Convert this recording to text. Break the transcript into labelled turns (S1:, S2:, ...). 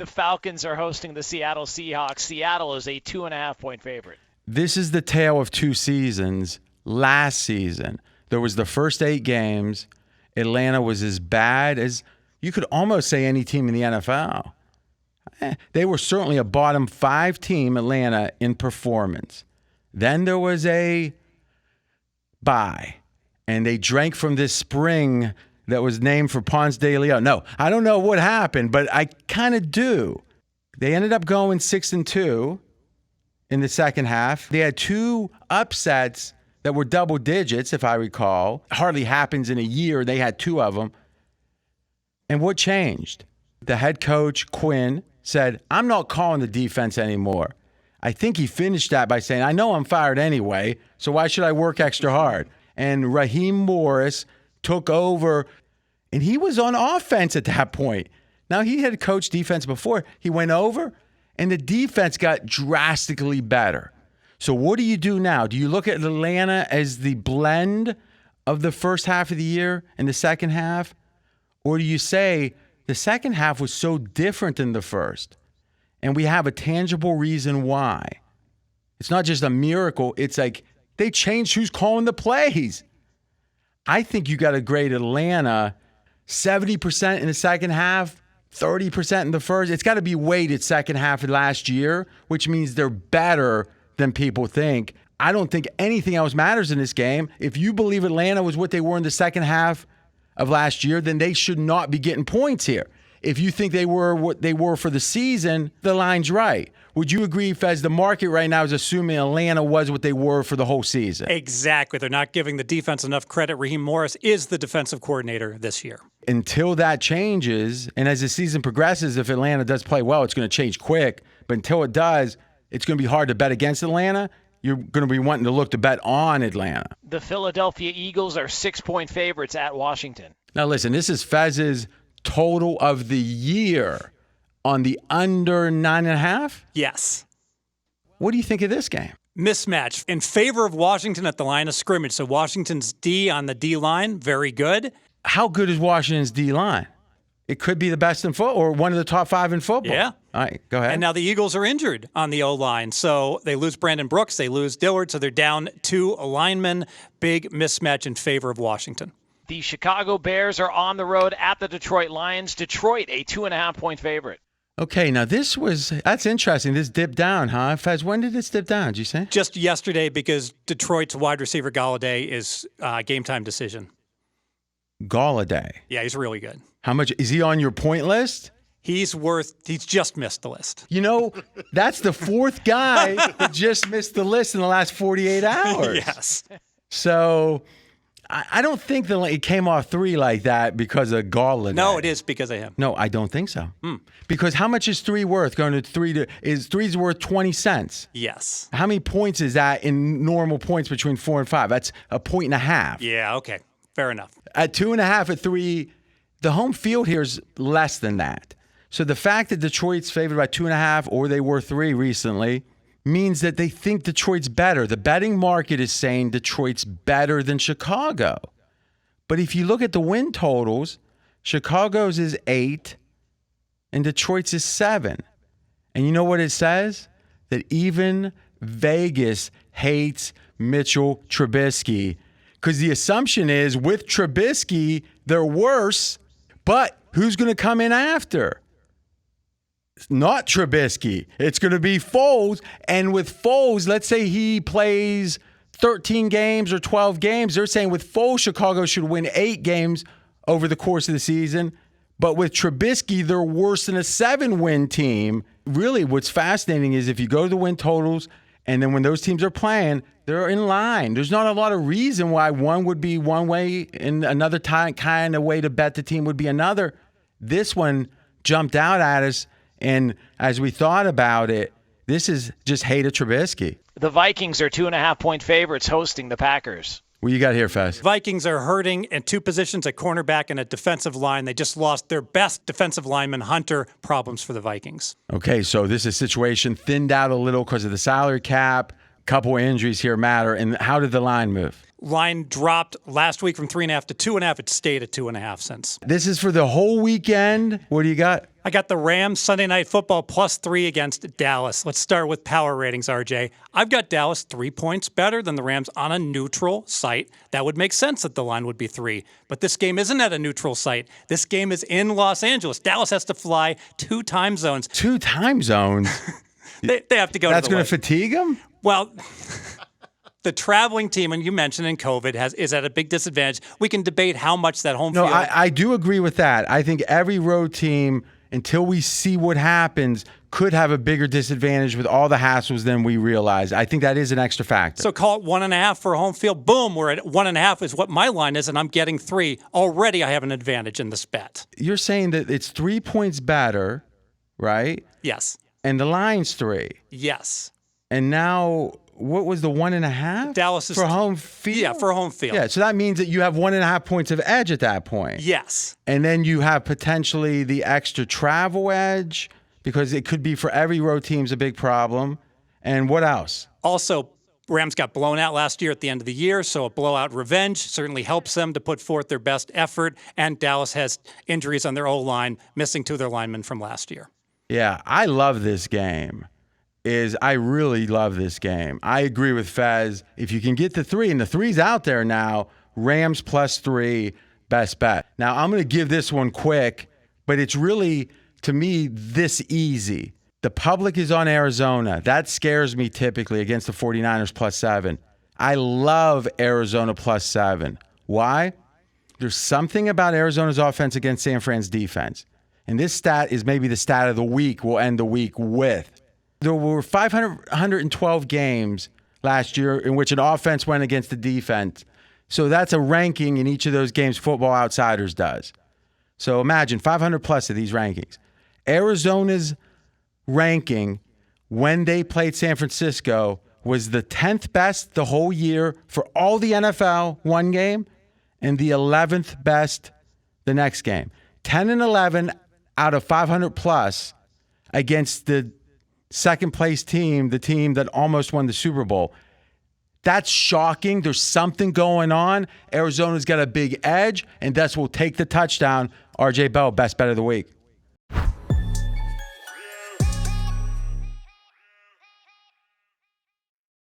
S1: The Falcons are hosting the Seattle Seahawks. Seattle is a 2.5-point favorite.
S2: This is the tale of two seasons. Last season, there was the first 8 games. Atlanta was as bad as you could almost say any team in the NFL. They were certainly a bottom 5 team, Atlanta, in performance. Then there was a bye, and they drank from this spring that was named for Ponce de Leon. No, I don't know what happened, but I kind of do. They ended up going 6-2 in the second half. They had 2 upsets that were double digits, if I recall. Hardly happens in a year. They had 2 of them. And what changed? The head coach, Quinn, said, I'm not calling the defense anymore. I think he finished that by saying, I know I'm fired anyway, so why should I work extra hard? And Raheem Morris took over, and he was on offense at that point. Now, he had coached defense before. He went over, and the defense got drastically better. So what do you do now? Do you look at Atlanta as the blend of the first half of the year and the second half? Or do you say the second half was so different than the first, and we have a tangible reason why? It's not just a miracle. It's like they changed who's calling the plays. I think you got to grade Atlanta 70% in the second half, 30% in the first. It's got to be weighted second half of last year, which means they're better than people think. I don't think anything else matters in this game. If you believe Atlanta was what they were in the second half of last year, then they should not be getting points here. If you think they were what they were for the season, the line's right. Would you agree, Fez, the market right now is assuming Atlanta was what they were for the whole season?
S3: Exactly. They're not giving the defense enough credit. Raheem Morris is the defensive coordinator this year. Until
S2: that changes, and as the season progresses, if Atlanta does play well, it's going to change quick. But until it does, it's going to be hard to bet against Atlanta. You're going to be wanting to look to bet on Atlanta.
S1: The Philadelphia Eagles are 6-point favorites at Washington.
S2: Now, listen, this is Fez's total of the year on the under 9.5?
S3: Yes.
S2: What do you think of this game?
S3: Mismatch in favor of Washington at the line of scrimmage. So Washington's D on the D line, very good.
S2: How good is Washington's D line? It could be the best in football or one of the top 5 in football.
S3: Yeah.
S2: All right, go ahead.
S3: And now the Eagles are injured on the O-line. So they lose Brandon Brooks, they lose Dillard, so they're down 2 linemen. Big mismatch in favor of Washington.
S1: The Chicago Bears are on the road at the Detroit Lions. Detroit, a 2.5-point favorite.
S2: Okay, now that's interesting. This dipped down, huh? Fez, when did this dip down, did you say?
S3: Just yesterday, because Detroit's wide receiver Galladay is game time decision.
S2: Galladay?
S3: Yeah, he's really good.
S2: How much? Is he on your point list?
S3: He's just missed the list.
S2: You know, that's the 4th guy that just missed the list in the last 48 hours.
S3: Yes.
S2: So I don't think it came off 3 like that because of Galladay.
S3: No, it is because of him.
S2: No, I don't think so. Because how much is 3 worth? Going to 3 is 3's worth 20 cents.
S3: Yes.
S2: How many points is that in normal points between 4 and 5? That's 1.5 points.
S3: Yeah, okay. Fair enough.
S2: At 2.5, at 3, the home field here is less than that. So the fact that Detroit's favored by 2.5, or they were 3 recently, means that they think Detroit's better. The betting market is saying Detroit's better than Chicago. But if you look at the win totals, Chicago's is 8 and Detroit's is 7. And you know what it says? That even Vegas hates Mitchell Trubisky. Because the assumption is with Trubisky, they're worse. But who's going to come in after? Not Trubisky. It's going to be Foles. And with Foles, let's say he plays 13 games or 12 games. They're saying with Foles, Chicago should win 8 games over the course of the season. But with Trubisky, they're worse than a 7-win team. Really, what's fascinating is if you go to the win totals, and then when those teams are playing, they're in line. There's not a lot of reason why one would be one way and another kind of way to bet the team would be another. This one jumped out at us. And as we thought about it, this is just hate of Trubisky.
S1: The Vikings are 2.5-point favorites hosting the Packers.
S2: What you got here, Fez?
S3: Vikings are hurting in 2 positions, at cornerback and at defensive line. They just lost their best defensive lineman, Hunter. Problems for the Vikings.
S2: Okay, so this is a situation thinned out a little because of the salary cap. A couple of injuries here matter. And how did the line move?
S3: Line dropped last week from 3.5 to 2.5. It stayed at 2.5 since.
S2: This is for the whole weekend. What do you got?
S3: I got the Rams Sunday Night Football +3 against Dallas. Let's start with power ratings, RJ. I've got Dallas 3 points better than the Rams on a neutral site. That would make sense that the line would be 3. But this game isn't at a neutral site. This game is in Los Angeles. Dallas has to fly 2 time zones.
S2: 2 time zones?
S3: They have to go
S2: That's
S3: to the
S2: going to fatigue them?
S3: Well, the traveling team, and you mentioned in COVID, is at a big disadvantage. We can debate how much that home field...
S2: No, I do agree with that. I think every road team, until we see what happens, could have a bigger disadvantage with all the hassles than we realize. I think that is an extra factor.
S3: So call it 1.5 for home field. Boom, we're at 1.5 is what my line is, and I'm getting 3. Already I have an advantage in this bet.
S2: You're saying that it's 3 points better, right?
S3: Yes.
S2: And the line's 3.
S3: Yes.
S2: And now... What was the 1.5?
S3: Dallas is
S2: for home field.
S3: Yeah, for home field.
S2: Yeah, so that means that you have 1.5 points of edge at that point.
S3: Yes.
S2: And then you have potentially the extra travel edge because it could be for every road team's a big problem. And what else?
S3: Also, Rams got blown out last year at the end of the year, so a blowout revenge certainly helps them to put forth their best effort. And Dallas has injuries on their O-line, missing 2 of their linemen from last year.
S2: Yeah, I love this game. I really love this game. I agree with Fez. If you can get the 3, and the 3's out there now, Rams +3, best bet. Now, I'm going to give this one quick, but it's really, to me, this easy. The public is on Arizona. That scares me typically against the 49ers +7. I love Arizona +7. Why? There's something about Arizona's offense against San Fran's defense. And this stat is maybe the stat of the week we'll end the week with. There were 512 games last year in which an offense went against the defense. So that's a ranking in each of those games Football Outsiders does. So imagine 500 plus of these rankings. Arizona's ranking when they played San Francisco was the 10th best the whole year for all the NFL one game and the 11th best the next game. 10 and 11 out of 500 plus against the second place team, the team that almost won the Super Bowl. That's shocking. There's something going on. Arizona's got a big edge, and that's will take the touchdown. RJ Bell, best bet of the week.